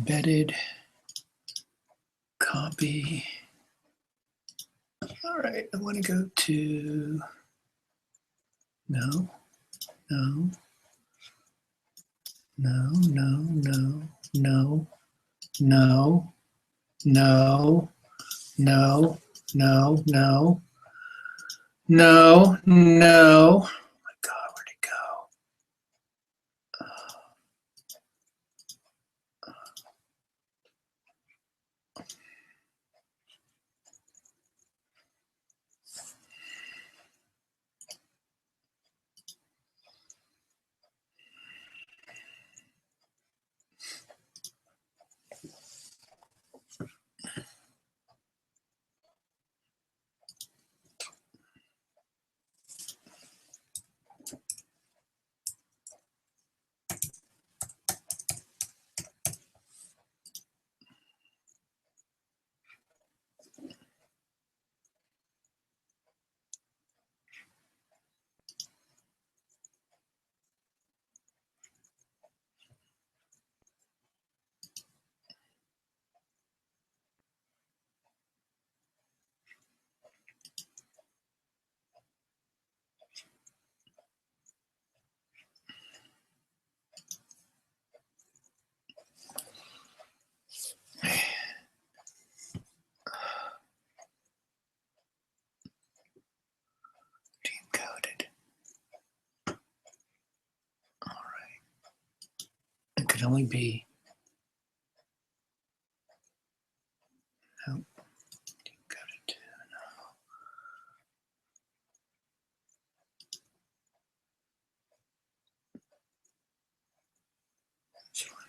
embedded copy. All right, I want to go to, no, no, no, no, no, no, no, no, no, no, no, no, no. Oh my God, where'd it go? Coded. All right. It could only be. No. Coded. No. This one.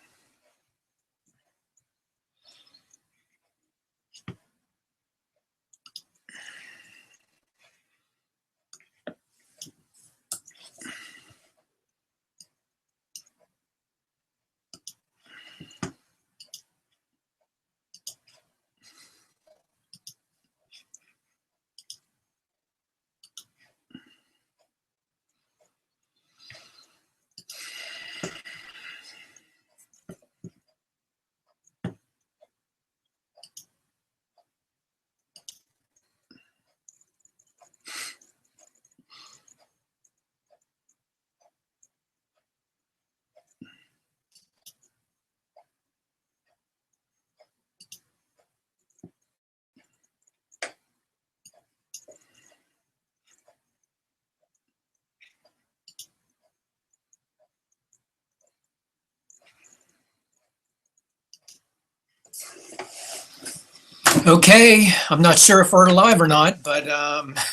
Okay, I'm not sure if we're live or not, but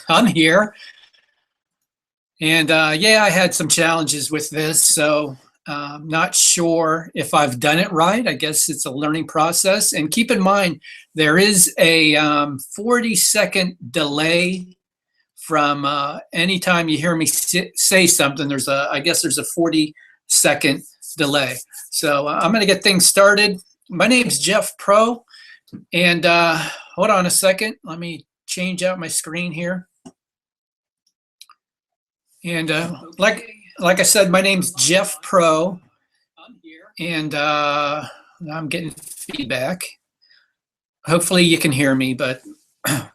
I'm here. And yeah, I had some challenges with this, so not sure if I've done it right. I guess it's a learning process. And keep in mind, there is a 40-second delay from anytime you hear me say something. I guess there's a 40-second delay. So I'm going to get things started. My name's Jeff Pro. And hold on a second. Let me change out my screen here. And like I said, my name's Jeff Pro. And I'm getting feedback. Hopefully you can hear me. But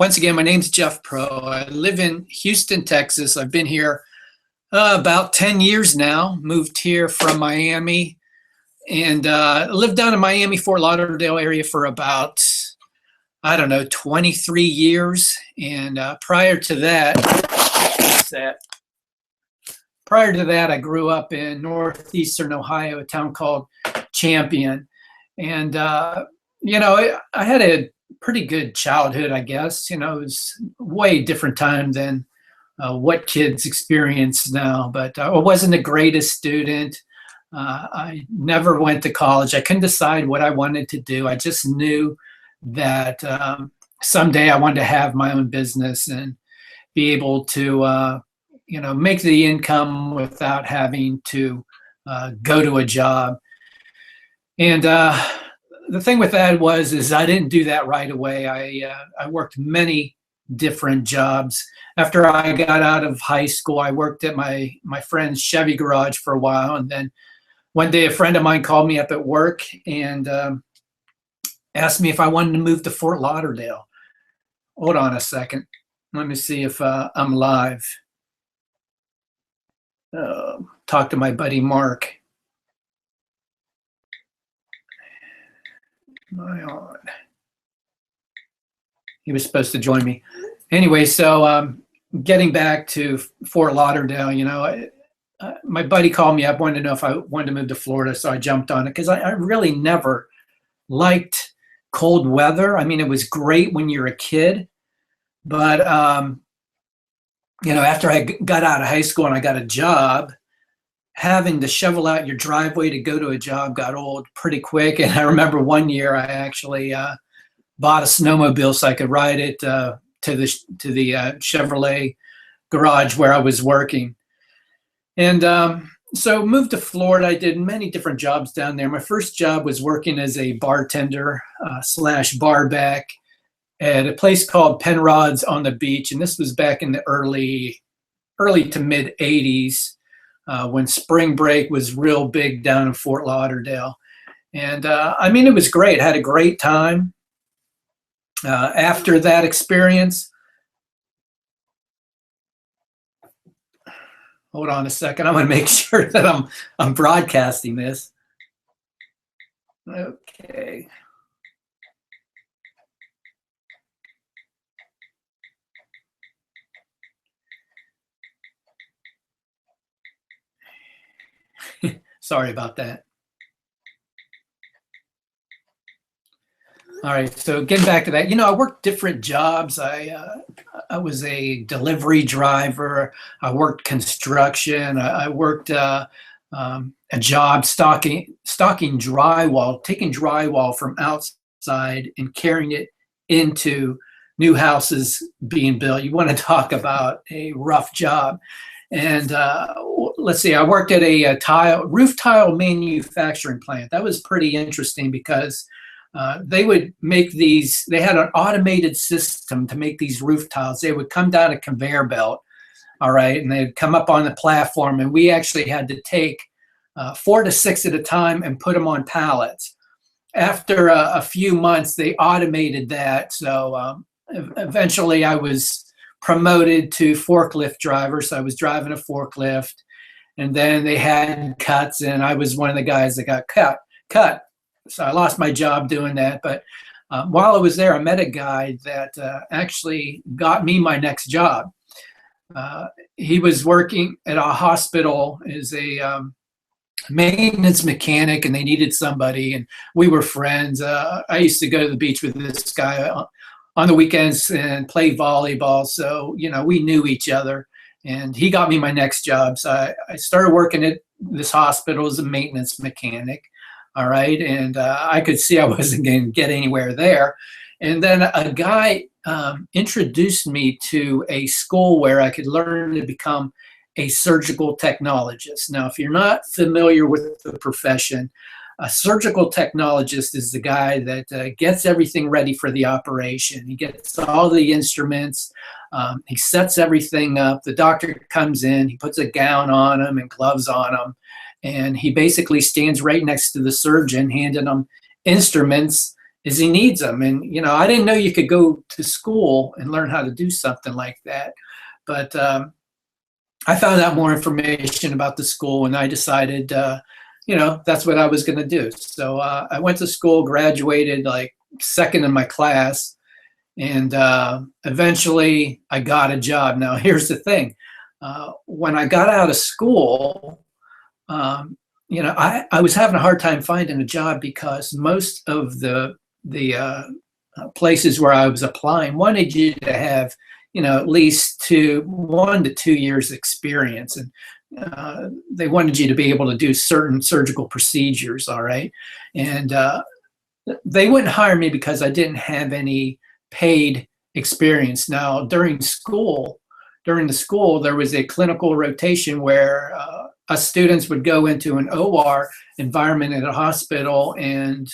once again, my name's Jeff Pro. I live in Houston, Texas. I've been here about 10 years now. Moved here from Miami. And lived down in Miami, Fort Lauderdale area for about, I don't know, 23 years. And prior to that, I grew up in northeastern Ohio, a town called Champion. And, you know, I had a pretty good childhood, I guess. You know, it was way different time than what kids experience now. But I wasn't the greatest student. I never went to college. I couldn't decide what I wanted to do. I just knew that someday I wanted to have my own business and be able to, you know, make the income without having to go to a job. And the thing with that is I didn't do that right away. I worked many different jobs. After I got out of high school, I worked at my friend's Chevy garage for a while, and then one day a friend of mine called me up at work and asked me if I wanted to move to Fort Lauderdale. Hold on a second. Let me see if I'm live. Talk to my buddy Mark. Am I on? He was supposed to join me. Anyway, so getting back to Fort Lauderdale, my buddy called me up, wanted to know if I wanted to move to Florida, so I jumped on it because I really never liked cold weather. I mean, it was great when you're a kid, but after I got out of high school and I got a job, having to shovel out your driveway to go to a job got old pretty quick. And I remember one year I actually bought a snowmobile so I could ride it to the Chevrolet garage where I was working. And so moved to Florida. I did many different jobs down there. My first job was working as a bartender slash barback at a place called Penrod's on the beach. And this was back in the early to mid 80s when spring break was real big down in Fort Lauderdale. And I mean, it was great. I had a great time. After that experience, hold on a second. I'm going to make sure that I'm broadcasting this. Okay. Sorry about that. All right, so getting back to that, I worked different jobs. I was a delivery driver. I worked construction. I worked a job stocking drywall, taking drywall from outside and carrying it into new houses being built. You want to talk about a rough job. And let's see, I worked at a roof tile manufacturing plant. That was pretty interesting because they would make these, they had an automated system to make these roof tiles. They would come down a conveyor belt, all right, and they'd come up on the platform, and we actually had to take 4 to 6 at a time and put them on pallets. After a few months, they automated that, so eventually I was promoted to forklift driver, so I was driving a forklift, and then they had cuts, and I was one of the guys that got cut. So I lost my job doing that. But while I was there, I met a guy that actually got me my next job. He was working at a hospital as a maintenance mechanic, and they needed somebody, and we were friends. I used to go to the beach with this guy on the weekends and play volleyball. So, we knew each other, and he got me my next job. So I started working at this hospital as a maintenance mechanic. All right. And I could see I wasn't going to get anywhere there. And then a guy introduced me to a school where I could learn to become a surgical technologist. Now, if you're not familiar with the profession, a surgical technologist is the guy that gets everything ready for the operation. He gets all the instruments. He sets everything up. The doctor comes in. He puts a gown on him and gloves on him. And he basically stands right next to the surgeon, handing him instruments as he needs them. And, I didn't know you could go to school and learn how to do something like that. But I found out more information about the school, and I decided, that's what I was going to do. So I went to school, graduated like second in my class, and eventually I got a job. Now, here's the thing. When I got out of school, I was having a hard time finding a job because most of the places where I was applying wanted you to have, at least 1 to 2 years experience. And they wanted you to be able to do certain surgical procedures, all right? And they wouldn't hire me because I didn't have any paid experience. Now, during the school, there was a clinical rotation where us students would go into an OR environment at a hospital and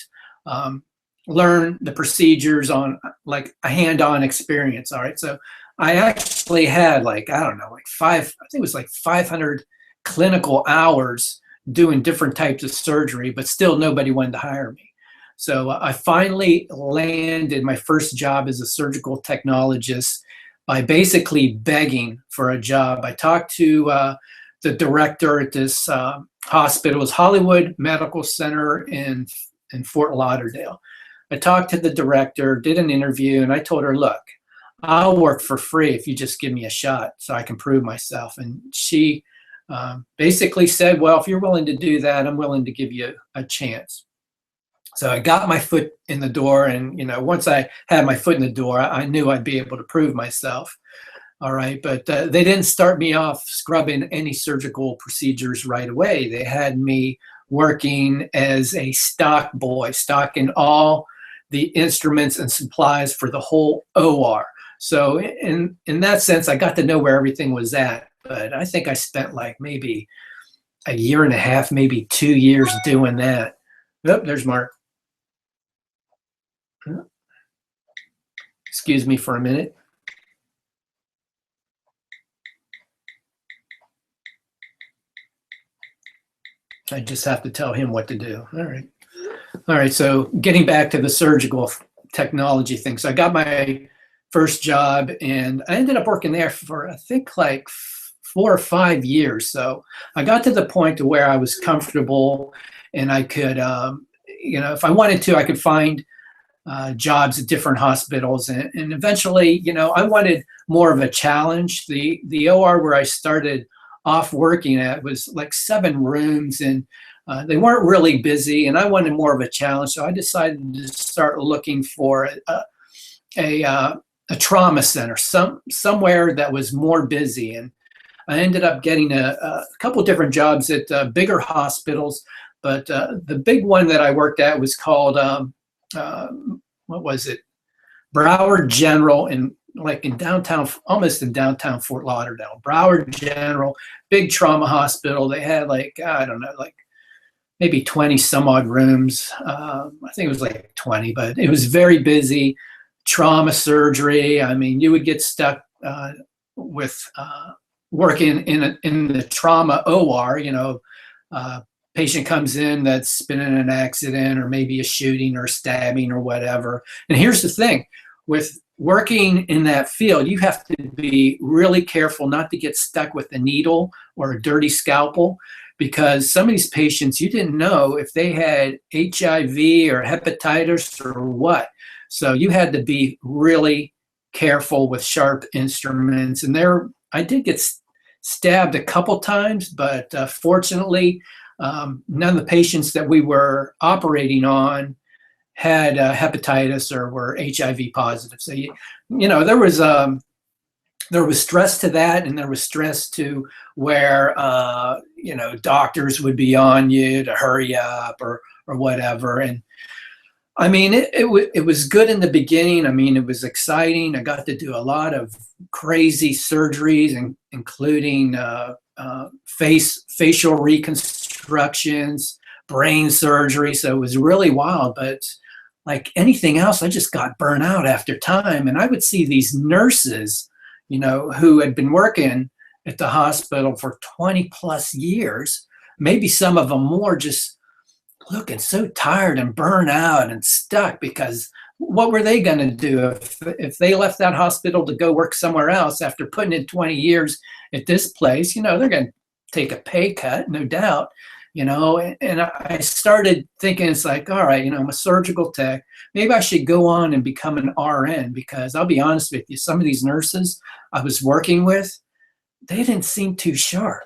learn the procedures on like a hand-on experience. All right. So I actually had I think it was 500 clinical hours doing different types of surgery, but still nobody wanted to hire me. So I finally landed my first job as a surgical technologist by basically begging for a job. I talked to the director at this hospital, it was Hollywood Medical Center in Fort Lauderdale. I talked to the director, did an interview, and I told her, look, I'll work for free if you just give me a shot so I can prove myself. And she basically said, well, if you're willing to do that, I'm willing to give you a chance. So I got my foot in the door, and once I had my foot in the door, I knew I'd be able to prove myself. All right, but they didn't start me off scrubbing any surgical procedures right away. They had me working as a stock boy, stocking all the instruments and supplies for the whole OR. So in that sense, I got to know where everything was at. But I think I spent like maybe a year and a half, maybe 2 years doing that. Oh, there's Mark. Excuse me for a minute. I just have to tell him what to do. All right. All right. So getting back to the surgical technology thing. So I got my first job and I ended up working there for, I think, like 4 or 5 years. So I got to the point to where I was comfortable and I could, if I wanted to, I could find jobs at different hospitals. And eventually, I wanted more of a challenge. The OR where I started off working at was like 7 rooms and they weren't really busy and I wanted more of a challenge. So I decided to start looking for a trauma center, somewhere that was more busy. And I ended up getting a couple different jobs at bigger hospitals, but the big one that I worked at was called, what was it? Broward General in downtown, almost in downtown Fort Lauderdale. Broward General, big trauma hospital. They had maybe 20 some odd rooms. I think it was like 20, but it was very busy. Trauma surgery. I mean, you would get stuck with working in the trauma OR. Patient comes in that's been in an accident or maybe a shooting or stabbing or whatever. And here's the thing, with working in that field, you have to be really careful not to get stuck with a needle or a dirty scalpel, because some of these patients, you didn't know if they had HIV or hepatitis or what. So you had to be really careful with sharp instruments. And I did get stabbed a couple times, but fortunately, none of the patients that we were operating on had hepatitis or were HIV positive. So there was stress to that, and there was stress to where doctors would be on you to hurry up or whatever. And I mean, it was good in the beginning. I mean, it was exciting. I got to do a lot of crazy surgeries, including facial reconstructions, brain surgery. So it was really wild. But like anything else, I just got burnt out after time. And I would see these nurses, who had been working at the hospital for 20 plus years, maybe some of them more, just looking so tired and burnt out and stuck, because what were they going to do if they left that hospital to go work somewhere else after putting in 20 years at this place? They're going to take a pay cut, no doubt. And I started thinking, it's like, all right, I'm a surgical tech. Maybe I should go on and become an RN, because I'll be honest with you, some of these nurses I was working with, they didn't seem too sharp.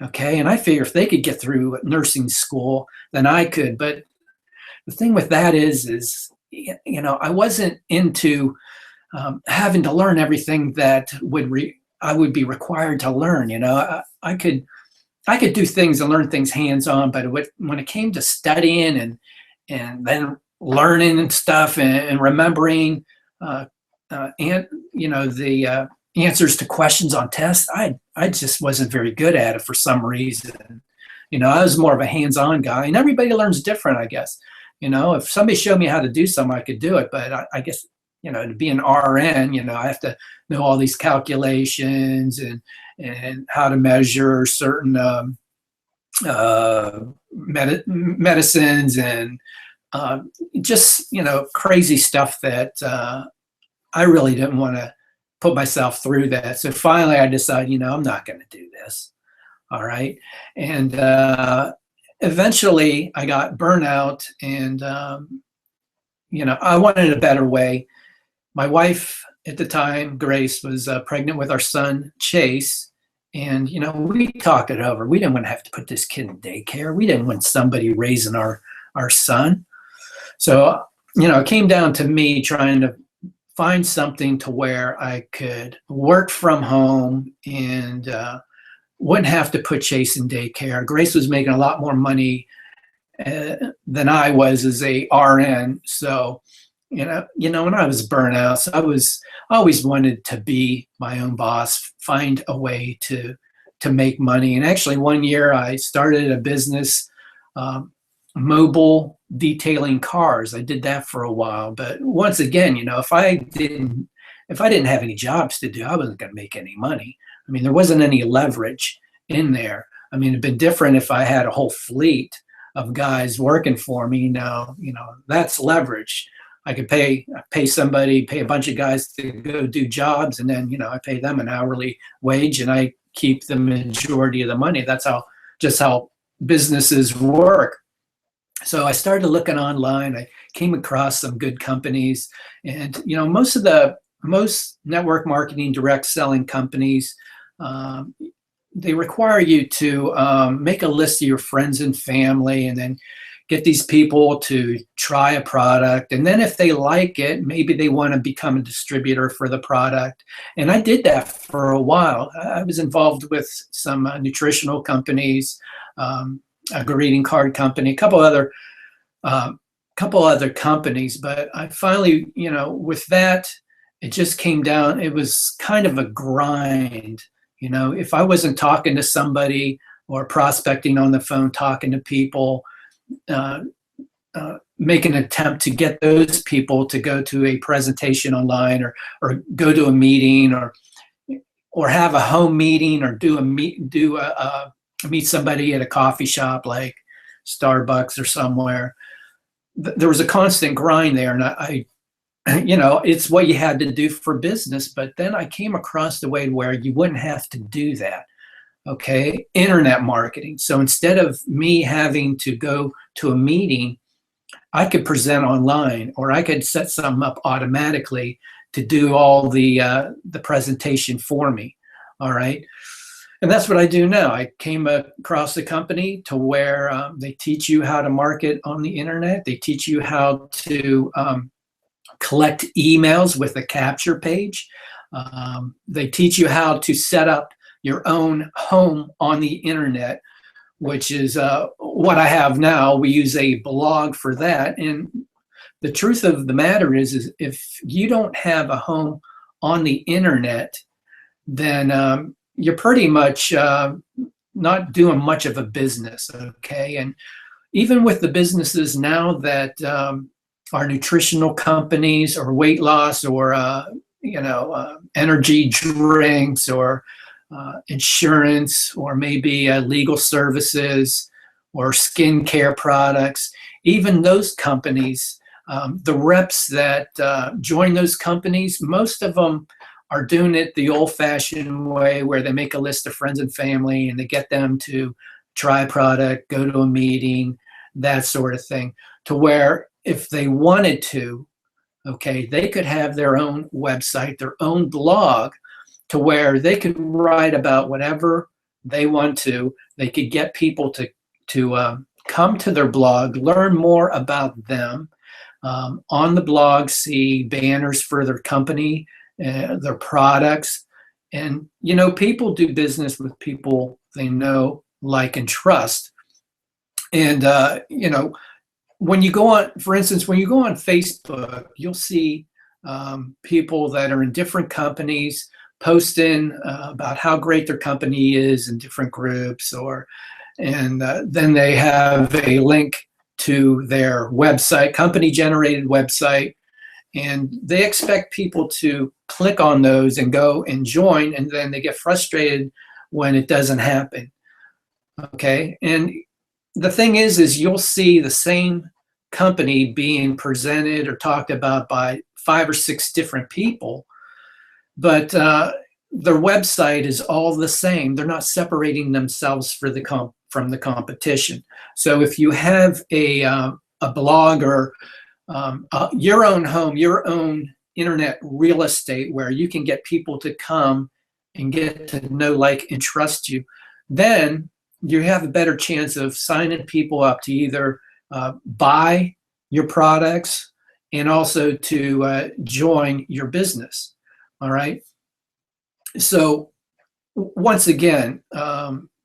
Okay. And I figure if they could get through nursing school, then I could. But the thing with that is, I wasn't into having to learn everything that I would be required to learn. I could do things and learn things hands-on, but when it came to studying and then learning and stuff and remembering, the answers to questions on tests, I just wasn't very good at it for some reason. I was more of a hands-on guy, and everybody learns different, I guess. If somebody showed me how to do something, I could do it, but I guess, to be an RN, I have to know all these calculations and how to measure certain medicines and just, crazy stuff that I really didn't want to put myself through that. So finally I decided, I'm not going to do this. All right. And eventually I got burnout, and, I wanted a better way. My wife at the time, Grace, was pregnant with our son, Chase. And, we talked it over. We didn't want to have to put this kid in daycare. We didn't want somebody raising our son. So, it came down to me trying to find something to where I could work from home and wouldn't have to put Chase in daycare. Grace was making a lot more money than I was as a RN. So, when I was burnt out, so I always wanted to be my own boss, find a way to make money. And actually, one year I started a business, mobile detailing cars. I did that for a while, but once again, if I didn't have any jobs to do, I wasn't going to make any money. I mean, there wasn't any leverage in there. I mean, it'd been different if I had a whole fleet of guys working for me. Now, that's leverage. I could pay a bunch of guys to go do jobs, and then, I pay them an hourly wage and I keep the majority of the money. That's just how businesses work. So I started looking online. I came across some good companies, and most network marketing, direct selling companies, they require you to make a list of your friends and family, and then get these people to try a product. And then if they like it, maybe they want to become a distributor for the product. And I did that for a while. I was involved with some nutritional companies, a greeting card company, a couple other companies. But I finally, with that, it just came down. It was kind of a grind. If I wasn't talking to somebody or prospecting on the phone, talking to people, make an attempt to get those people to go to a presentation online, or go to a meeting, or have a home meeting, or meet somebody at a coffee shop like Starbucks or somewhere. There was a constant grind there, and I it's what you had to do for business. But then I came across the way where you wouldn't have to do that. Okay, internet marketing. So instead of me having to go to a meeting, I could present online, or I could set something up automatically to do all the presentation for me. All right, and that's what I do now. I came across a company to where they teach you how to market on the internet. They teach you how to collect emails with a capture page. They teach you how to set up your own home on the internet, which is what I have now. We use a blog for that. And the truth of the matter is if you don't have a home on the internet, then you're pretty much not doing much of a business. Okay. And even with the businesses now that are nutritional companies, or weight loss, or energy drinks, or insurance, or maybe legal services, or skincare products, even those companies, the reps that join those companies, most of them are doing it the old-fashioned way, where they make a list of friends and family and they get them to try a product, go to a meeting, that sort of thing, to where if they wanted to, okay, they could have their own website, their own blog, to where they could write about whatever they want to. They could get people to come to their blog, learn more about them. On the blog, see banners for their company, their products. And, people do business with people they know, like, and trust. And, when you go on, for instance, when you go on Facebook, you'll see people that are in different companies posting about how great their company is in different groups, and then they have a link to their website, company-generated website, and they expect people to click on those and go and join, and then they get frustrated when it doesn't happen. Okay, and the thing is you'll see the same company being presented or talked about by 5 or 6 different people, but their website is all the same. They're not separating themselves from the competition. So if you have a blog or your own home, your own internet real estate where you can get people to come and get to know, like, and trust you, then you have a better chance of signing people up to either buy your products and also to join your business. All right. So once again,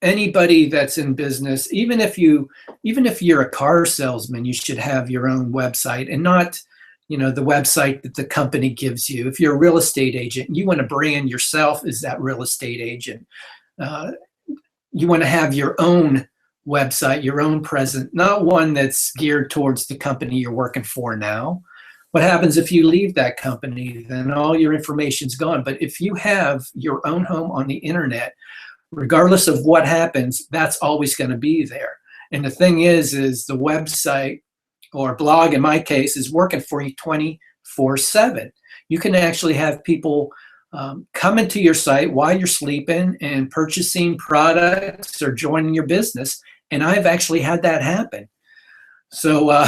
anybody that's in business, even if you're a car salesman, you should have your own website and not, the website that the company gives you. If you're a real estate agent, you want to brand yourself as that real estate agent. You want to have your own website, your own presence, not one that's geared towards the company you're working for now. What happens if you leave that company? Then all your information's gone. But if you have your own home on the internet, regardless of what happens, that's always going to be there. And the thing is the website or blog, in my case, is working for you 24/7. You can actually have people come into your site while you're sleeping and purchasing products or joining your business. And I've actually had that happen. So,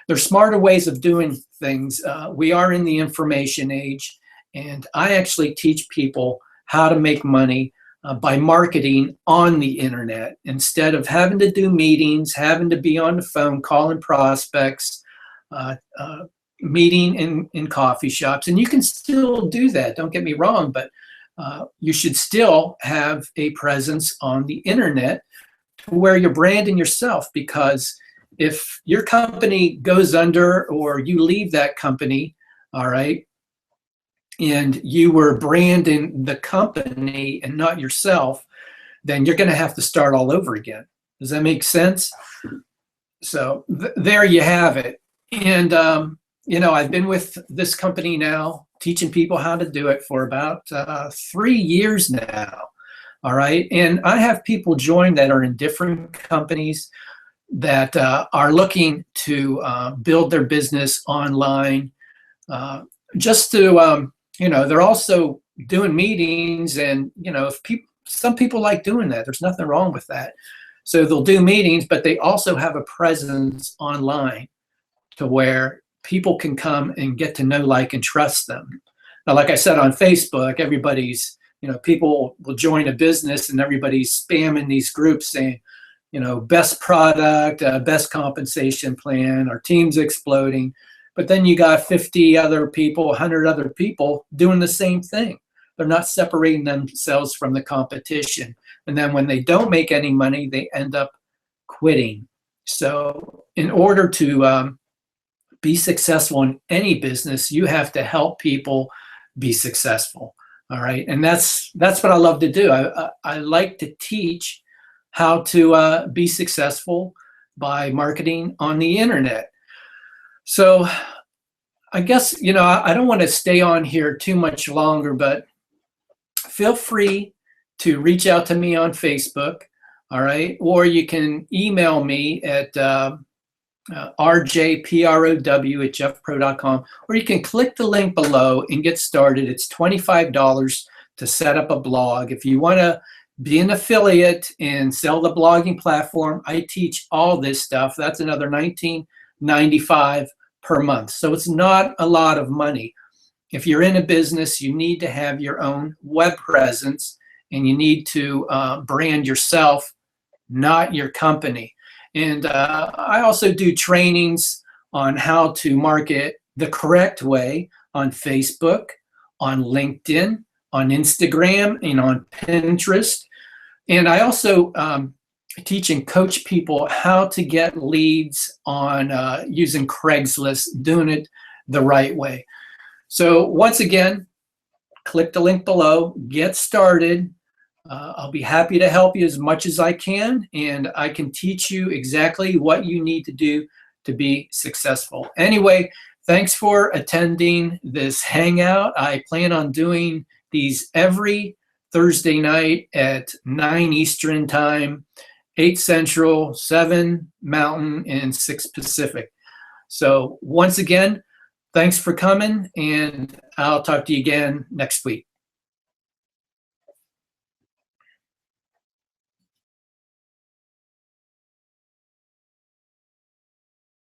there's smarter ways of doing things. We are in the information age, and I actually teach people how to make money by marketing on the internet instead of having to do meetings, having to be on the phone, calling prospects, meeting in coffee shops. And you can still do that, don't get me wrong, but you should still have a presence on the internet to where you're branding yourself, because if your company goes under or you leave that company, all right, and you were branding the company and not yourself, then you're going to have to start all over again. Does that make sense? So there you have it. And, I've been with this company now, teaching people how to do it for about 3 years now. All right. And I have people join that are in different companies that are looking to build their business online, just to, they're also doing meetings, and, some people like doing that. There's nothing wrong with that. So they'll do meetings, but they also have a presence online to where people can come and get to know, like, and trust them. Now, like I said, on Facebook, everybody's, people will join a business and everybody's spamming these groups saying, best product, best compensation plan, our team's exploding. But then you got 50 other people, 100 other people doing the same thing. They're not separating themselves from the competition. And then when they don't make any money, they end up quitting. So in order to be successful in any business, you have to help people be successful. All right. And that's what I love to do. I like to teach how to be successful by marketing on the internet. So I guess, I don't want to stay on here too much longer, but feel free to reach out to me on Facebook. All right. Or you can email me at rjprow@jeffpro.com, or you can click the link below and get started. It's $25 to set up a blog. If you want to be an affiliate and sell the blogging platform, I teach all this stuff. That's another $19.95 per month. So it's not a lot of money. If you're in a business, you need to have your own web presence, and you need to brand yourself, not your company. And I also do trainings on how to market the correct way on Facebook, on LinkedIn, on Instagram, and on Pinterest. And I also teach and coach people how to get leads on using Craigslist, doing it the right way. So once again, click the link below, get started. I'll be happy to help you as much as I can, and I can teach you exactly what you need to do to be successful. Anyway, thanks for attending this hangout. I plan on doing these every Thursday night at 9 Eastern time, 8 Central, 7 Mountain, and 6 Pacific. So once again, thanks for coming, and I'll talk to you again next week.